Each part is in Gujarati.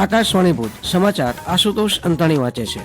આકાશવાણી ભુજ સમાચાર આશુતોષ અંતાણી વાંચે છે.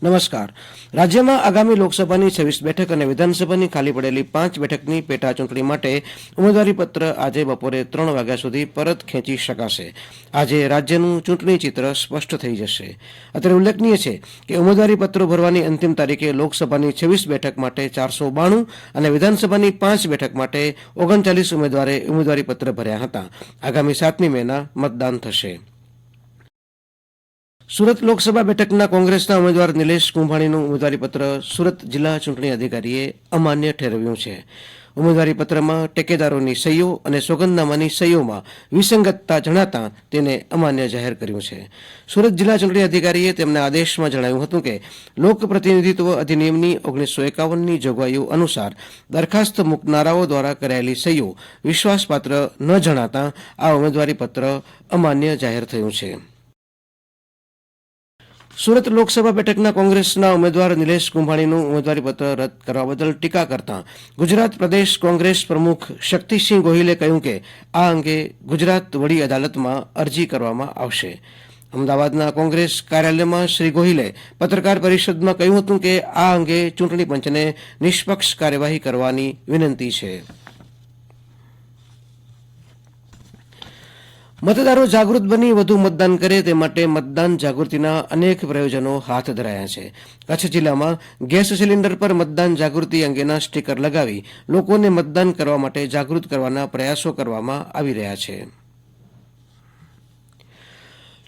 નમસ્કાર. રાજ્યમાં આગામી લોકસભાની 26 બેઠક અને વિધાનસભાની ખાલી પડેલી 5 બેઠકની પેટા ચૂંટણી માટે ઉમેદવારીપત્ર આજે બપોરે 3 વાગ્યા સુધી પરત ખેંચી શકાશે. આજે રાજ્યનું ચૂંટણી ચિત્ર સ્પષ્ટ થઈ જશે. અત્યારે ઉલ્લેખનીય છે કે ઉમેદવારીપત્રો ભરવાની અંતિમ તારીખે લોકસભાની 26 બેઠક માટે 492 અને વિધાનસભાની 5 બેઠક માટે 39 ઉમેદવારે ઉમેદવારીપત્ર ભર્યા હતા. આગામી 7મી મેના મતદાન થશે. સુરત લોકસભા બેઠકના કોંગ્રેસના ઉમેદવાર નિલેશ કુંભાણીનું ઉમેદવારીપત્ર સુરત જિલ્લા ચૂંટણી અધિકારીએ અમાન્ય ઠેરવ્યું છે. ઉમેદવારીપત્રમાં ટેકેદારોની સહીઓ અને સોગંદનામાની સહીઓમાં વિસંગતતા જણાતા તેને અમાન્ય જાહેર કર્યું છે. સુરત જિલ્લા ચૂંટણી અધિકારીએ તેમના આદેશમાં જણાવ્યું હતું કે લોક પ્રતિનિધિત્વ અધિનિયમની 1951ની જોગવાઈઓ અનુસાર દરખાસ્ત મૂકનારાઓ દ્વારા કરાયેલી સહીઓ વિશ્વાસપાત્ર ન જણાતા આ ઉમેદવારીપત્ર અમાન્ય જાહેર થયું છે. સુરત લોકસભા બેઠકના કોંગ્રેસના ઉમેદવાર નિલેશ કુંભાણીનું ઉમેદવારીપત્ર રદ કરવા બદલ ટીકા કરતા ગુજરાત પ્રદેશ કોંગ્રેસ પ્રમુખ શક્તિસિંહ ગોહિલે કહ્યું કે આ અંગે ગુજરાત વડી અદાલતમાં અરજી કરવામાં આવશે. અમદાવાદના કોંગ્રેસ કાર્યાલયમાં શ્રી ગોહિલે પત્રકાર પરિષદમાં કહ્યું હતું કે આ અંગે ચૂંટણી પંચને નિષ્પક્ષ કાર્યવાહી કરવાની વિનંતી છે. મતદારો જાગૃત બની વધુ મતદાન કરે તે માટે મતદાન જાગૃતિના અનેક પ્રયોજનો હાથ ધરાયા છે. કચ્છ જિલ્લામાં ગેસ સિલિન્ડર પર મતદાન જાગૃતિ અંગેના સ્ટીકર લગાવી લોકોને મતદાન કરવા માટે જાગૃત કરવાના પ્રયાસો કરવામાં આવી રહ્યા છે.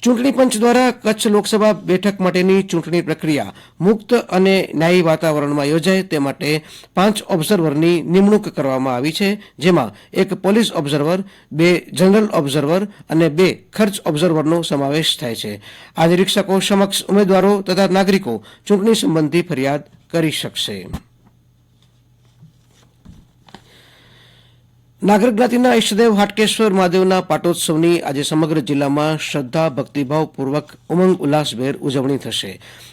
ચૂંટણી પંચ દ્વારા કચ્છ લોકસભા બેઠક માટેની ચૂંટણી પ્રક્રિયા મુક્ત અને ન્યાયી વાતાવરણમાં યોજાય તે માટે 5 ઓબ્ઝર્વરની નિમણૂક કરવામાં આવી છે. જેમાં 1 પોલીસ ઓબ્ઝર્વર, 2 જનરલ ઓબ્ઝર્વર અને 2 ખર્ચ ઓબ્ઝર્વરનો સમાવેશ થાય છે. આ નિરીક્ષકો સમક્ષ ઉમેદવારો તથા નાગરિકો ચૂંટણી સંબંધી ફરિયાદ કરી શકશે. નાગર જ્ઞાતિના ઈષ્ટદેવ હાટકેશ્વર મહાદેવના પાટોત્સવની આજે સમગ્ર જિલ્લામાં શ્રદ્ધા ભક્તિભાવપૂર્વક ઉમંગ ઉલ્લાસભેર ઉજવણી થશે.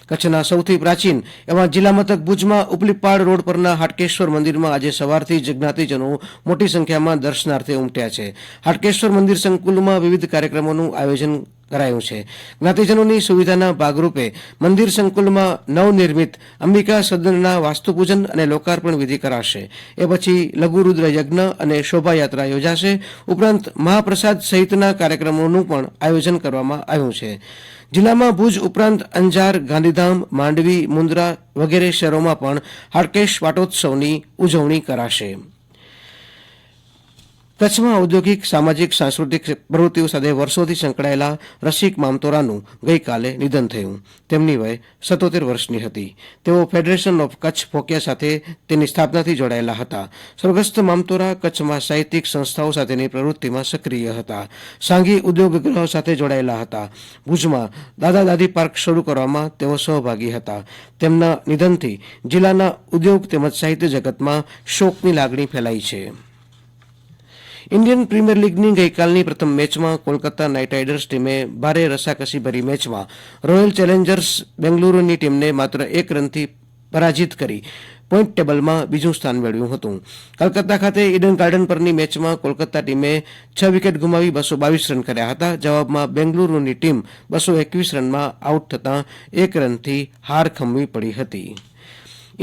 કચ્છના સૌથી પ્રાચીન એવા જિલ્લા મથક ભુજમાં ઉપલીપાડ રોડ પરના હાટકેશ્વર મંદિરમાં આજે સવારથી જ જ્ઞાતિજનો મોટી સંખ્યામાં દર્શનાર્થે ઉમટ્યા છે. હાટકેશ્વર મંદિર સંકુલમાં વિવિધ કાર્યક્રમોનું આયોજન કરાયું છે. જ્ઞાતિજનોની સુવિધાના ભાગરૂપે મંદિર સંકુલમાં નવનિર્મિત અંબિકા સદનના વાસ્તુપૂજન અને લોકાર્પણ વિધિ કરાશે. એ પછી લઘુરુદ્ર યજ્ઞ અને શોભાયાત્રા યોજાશે. ઉપરાંત મહાપ્રસાદ સહિતના કાર્યક્રમોનું પણ આયોજન કરવામાં આવ્યું છે. જિલ્લામાં ભુજ ઉપરાંત અંજાર, ગાંધીધામ, માંડવી, મુન્દ્રા વગેરે શહેરોમાં પણ હાટકેશ પાટોત્સવની ઉજવણી કરાશે. કચ્છમાં ઔદ્યોગિક, સામાજિક, સાંસ્કૃતિક પ્રવૃત્તિઓ સાથે વર્ષોથી સંકળાયેલા રસિક મામતોરાનું ગઈકાલે નિધન થયું. તેમની વય 77 વર્ષની હતી. તેઓ ફેડરેશન ઓફ કચ્છ ફોકિયા સાથે તેની સ્થાપનાથી જોડાયેલા હતા. સ્વર્ગસ્થ મામતોરા કચ્છમાં સાહિત્યિક સંસ્થાઓ સાથેની પ્રવૃત્તિમાં સક્રિય હતા. સાંઘી ઉદ્યોગ ગૃહ સાથે જોડાયેલા હતા. ભુજમાં દાદા દાદી પાર્ક શરૂ કરવામાં તેઓ સહભાગી હતા. તેમના નિધનથી જિલ્લાના ઉદ્યોગ તેમજ સાહિત્ય જગતમાં શોકની લાગણી ફેલાઈ છે. ઇન્ડિયન પ્રીમિયર લીગની ગઈકાલની પ્રથમ મેચમાં કોલકાતા નાઇટ રાઇડર્સ ટીમે ભારે રસાકસીભરી મેચમાં રોયલ ચેલેન્જર્સ બેંગલુરુની ટીમને માત્ર 1 રનથી પરાજિત કરી પોઈન્ટ ટેબલમાં બીજું સ્થાન મેળવ્યું હતું. કલકત્તા ખાતે ઈડન ગાર્ડન પરની મેચમાં કોલકાતા ટીમે 6 વિકેટ ગુમાવી 222 રન કર્યા હતા. જવાબમાં બેંગલુરુની ટીમ 221 રનમાં આઉટ થતાં 1 રનથી હાર ખમવી પડી હતી.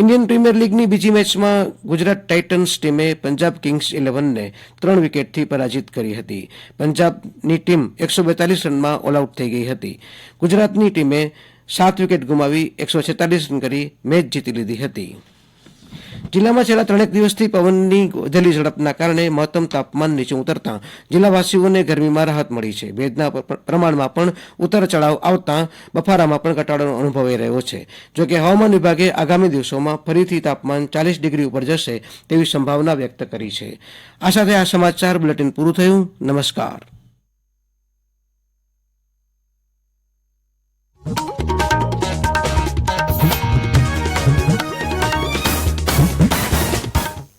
ઇન્ડિયન પ્રીમિયર લીગની બીજી મેચમાં ગુજરાત ટાઇટન્સ ટીમે પંજાબ કિંગ્સ 11ને 3 વિકેટથી પરાજિત કરી હતી. પંજાબની ટીમ 142 રનમાં ઓલ આઉટ થઈ ગઈ હતી. ગુજરાતની ટીમે 7 વિકેટ ગુમાવી 146 રન કરી મેચ જીતી લીધી હતી. જિલ્લામાં છેલ્લા 3 દિવસથી પવનની વધેલી ઝડપના કારણે મહત્તમ તાપમાન નીચે ઉતરતા જિલ્લાવાસીઓને ગરમીમાં રાહત મળી છે. ભેજના પ્રમાણમાં પણ ઉતાર ચઢાવ આવતા બફારામાં પણ ઘટાડોનો અનુભવાઈ રહ્યો છે. જોકે હવામાન વિભાગે આગામી દિવસોમાં ફરીથી તાપમાન 40 ડિગ્રી ઉપર જશે તેવી સંભાવના વ્યક્ત કરી છે. આ સાથે આ સમાચાર બુલેટિન પૂરું થયું. નમસ્કાર.